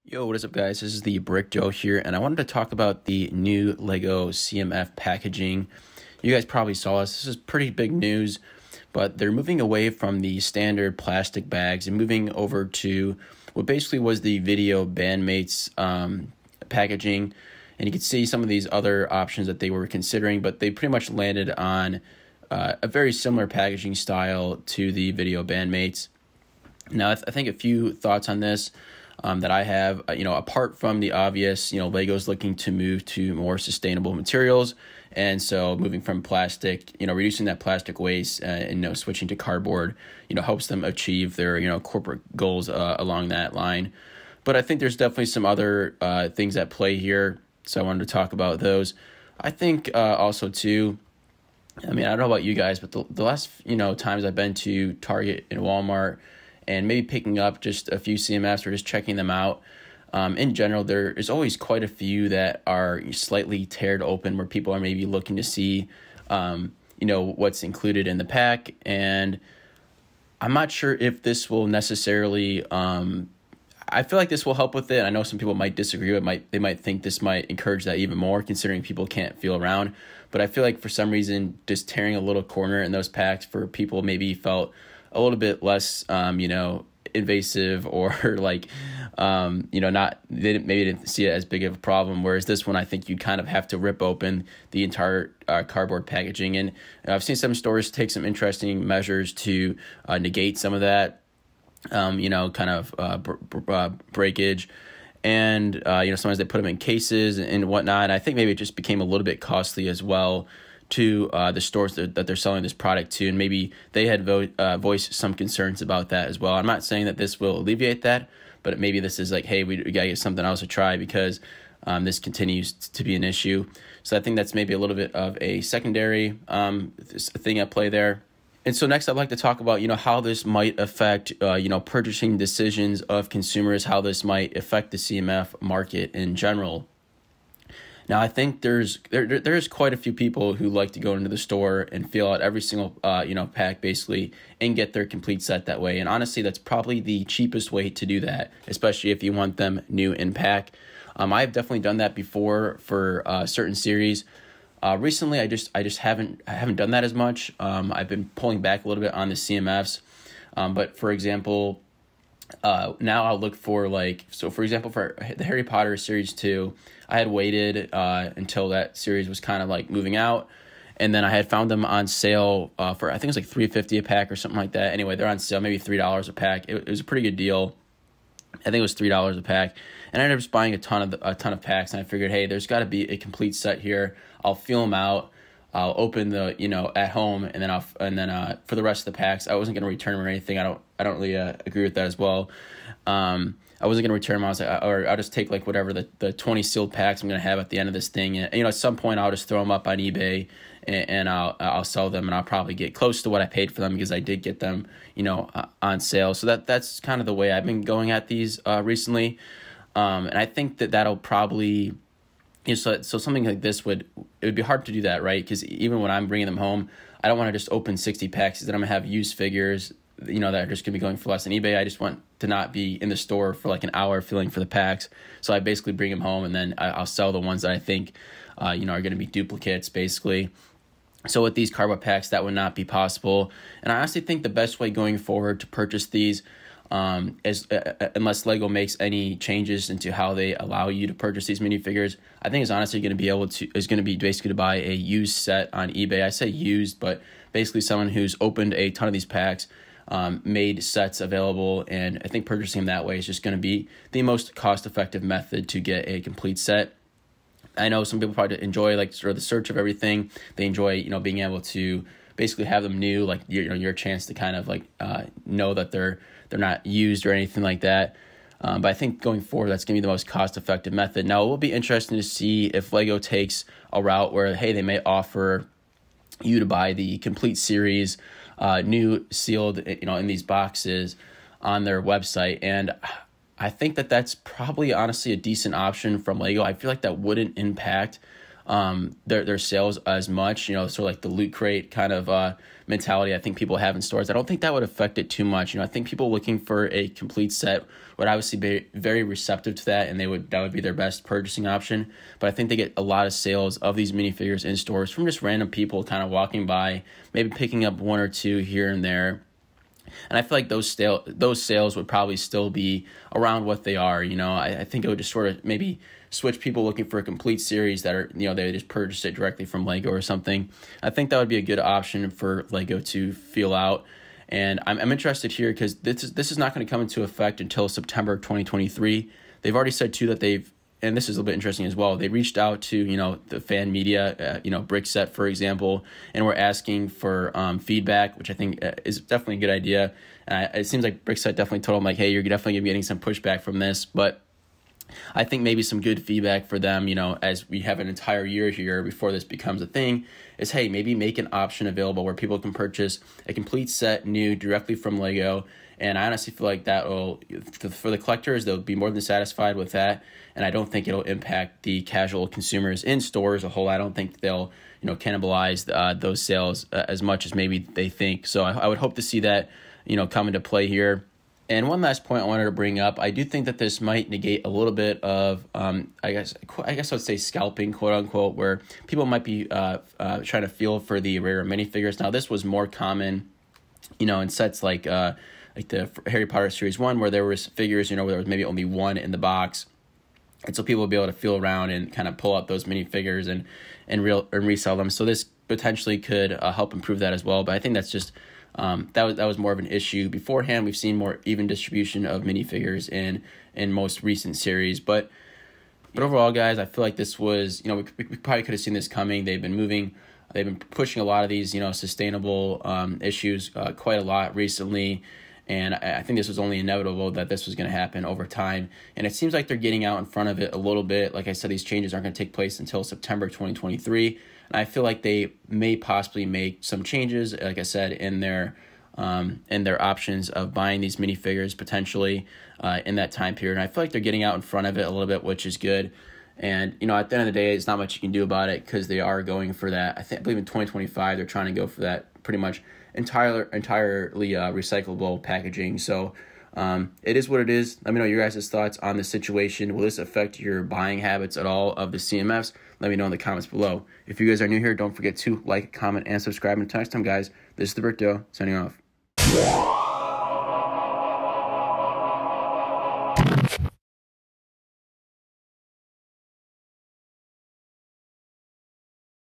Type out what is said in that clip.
Yo, what is up, guys? This is the Brick Joe here, and I wanted to talk about the new Lego CMF packaging. You guys probably saw this. This is pretty big news, but they're moving away from the standard plastic bags and moving over to what basically was the video bandmates packaging. And you can see some of these other options that they were considering, but they pretty much landed on a very similar packaging style to the video bandmates. Now, I think a few thoughts on this. That I have, apart from the obvious, Lego's looking to move to more sustainable materials. And so moving from plastic, reducing that plastic waste and, switching to cardboard, helps them achieve their, corporate goals along that line. But I think there's definitely some other things at play here. So I wanted to talk about those. I think also too, I don't know about you guys, but the last, times I've been to Target and Walmart, and maybe picking up just a few CMFs or just checking them out. In general, there is always quite a few that are slightly teared open where people are maybe looking to see, what's included in the pack. And I'm not sure if this will necessarily, I feel like this will help with it. I know some people might disagree. They might think this might encourage that even more, considering people can't feel around. But I feel like for some reason, just tearing a little corner in those packs for people maybe felt a little bit less, invasive or like, maybe didn't see it as big of a problem. Whereas this one, I think you'd kind of have to rip open the entire cardboard packaging. And I've seen some stores take some interesting measures to negate some of that, breakage. And, sometimes they put them in cases and whatnot. And I think maybe it just became a little bit costly as well to the stores that they're selling this product to, and maybe they had voiced some concerns about that as well. I'm not saying that this will alleviate that, but maybe this is like, hey, we gotta get something else to try because this continues to be an issue. So I think that's maybe a little bit of a secondary thing at play there. And so next, I'd like to talk about, how this might affect, purchasing decisions of consumers, how this might affect the CMF market in general. Now, I think there's quite a few people who like to go into the store and feel out every single, pack basically and get their complete set that way. And honestly, that's probably the cheapest way to do that, especially if you want them new in pack. I've definitely done that before for certain series. Recently, I just haven't done that as much. I've been pulling back a little bit on the CMFs. But for example, now I'll look for for example, for the Harry Potter series 2, I had waited until that series was kind of like moving out, and then I had found them on sale for, I think it was like $3.50 a pack or something like that. Anyway, they're on sale, maybe $3 a pack. It was a pretty good deal. I think it was $3 a pack, and I ended up just buying a ton of packs. And I figured, hey, there's got to be a complete set here. I'll feel them out. I'll open the at home, and then for the rest of the packs, I wasn't gonna return them or anything. I don't really agree with that as well. I wasn't gonna return them. I was like, or I'll just take like whatever the 20 sealed packs I'm gonna have at the end of this thing. And at some point I'll just throw them up on eBay and I'll sell them, and I'll probably get close to what I paid for them because I did get them on sale. So that's kind of the way I've been going at these recently, and I think that'll probably. So something like this it would be hard to do that, right? Because even when I'm bringing them home, I don't want to just open 60 packs. Then I'm gonna have used figures, that are just gonna be going for less than eBay. I just want to not be in the store for like an hour feeling for the packs. So I basically bring them home, and then I'll sell the ones that I think, are gonna be duplicates, basically. So with these cardboard packs, that would not be possible. And I honestly think the best way going forward to purchase these, unless Lego makes any changes into how they allow you to purchase these minifigures, I think is honestly going to be basically to buy a used set on eBay. I say used, but basically someone who's opened a ton of these packs, made sets available, and I think purchasing them that way is just going to be the most cost-effective method to get a complete set. I know some people probably enjoy sort of the search of everything. They enjoy being able to basically have them new, like your chance to kind of know that they're not used or anything like that. But I think going forward, that's going to be the most cost-effective method. Now, it will be interesting to see if Lego takes a route where, hey, they may offer you to buy the complete series, new sealed, in these boxes on their website. And I think that's probably honestly a decent option from Lego. I feel like that wouldn't impact their sales as much, sort of like the loot crate kind of mentality I think people have in stores. I don't think that would affect it too much. I think people looking for a complete set would obviously be very receptive to that, and that would be their best purchasing option. But I think they get a lot of sales of these minifigures in stores from just random people kind of walking by, maybe picking up one or two here and there. And I feel like those sales would probably still be around what they are. I think it would just sort of maybe switch people looking for a complete series that are, they just purchase it directly from Lego or something. I think that would be a good option for Lego to feel out. And I'm interested here because this is not going to come into effect until September 2023. They've already said too that and this is a little bit interesting as well, they reached out to, the fan media, Brickset, for example, and we're asking for feedback, which I think is definitely a good idea. It seems like Brickset definitely told them, like, hey, you're definitely going to be getting some pushback from this, but I think maybe some good feedback for them, as we have an entire year here before this becomes a thing, is, hey, maybe make an option available where people can purchase a complete set new directly from Lego. And I honestly feel like that will, for the collectors, they'll be more than satisfied with that. And I don't think it'll impact the casual consumers in stores a whole. I don't think they'll, cannibalize those sales as much as maybe they think. So I would hope to see that, come into play here. And one last point I wanted to bring up, I do think that this might negate a little bit of, I guess I would say scalping, quote unquote, where people might be trying to feel for the rare minifigures. Now, this was more common, in sets like the Harry Potter Series 1, where there was figures, where there was maybe only one in the box. And so people would be able to feel around and kind of pull out those minifigures and resell them. So this potentially could help improve that as well. But I think that's just, that was more of an issue beforehand. We've seen more even distribution of minifigures in most recent series. But overall, guys, I feel like this was, we probably could have seen this coming. They've been pushing a lot of these, sustainable issues quite a lot recently. And I think this was only inevitable that this was going to happen over time. And it seems like they're getting out in front of it a little bit. Like I said, these changes aren't going to take place until September 2023. And I feel like they may possibly make some changes, like I said, in their options of buying these minifigures potentially in that time period. And I feel like they're getting out in front of it a little bit, which is good. And, at the end of the day, it's not much you can do about it because they are going for that. I believe in 2025, they're trying to go for that pretty much entirely recyclable packaging. So it is what it is. Let me know your guys' thoughts on the situation. Will this affect your buying habits at all of the CMFs? Let me know in the comments below. If you guys are new here, don't forget to like, comment, and subscribe. Until next time, guys, this is the Brick Duo signing off.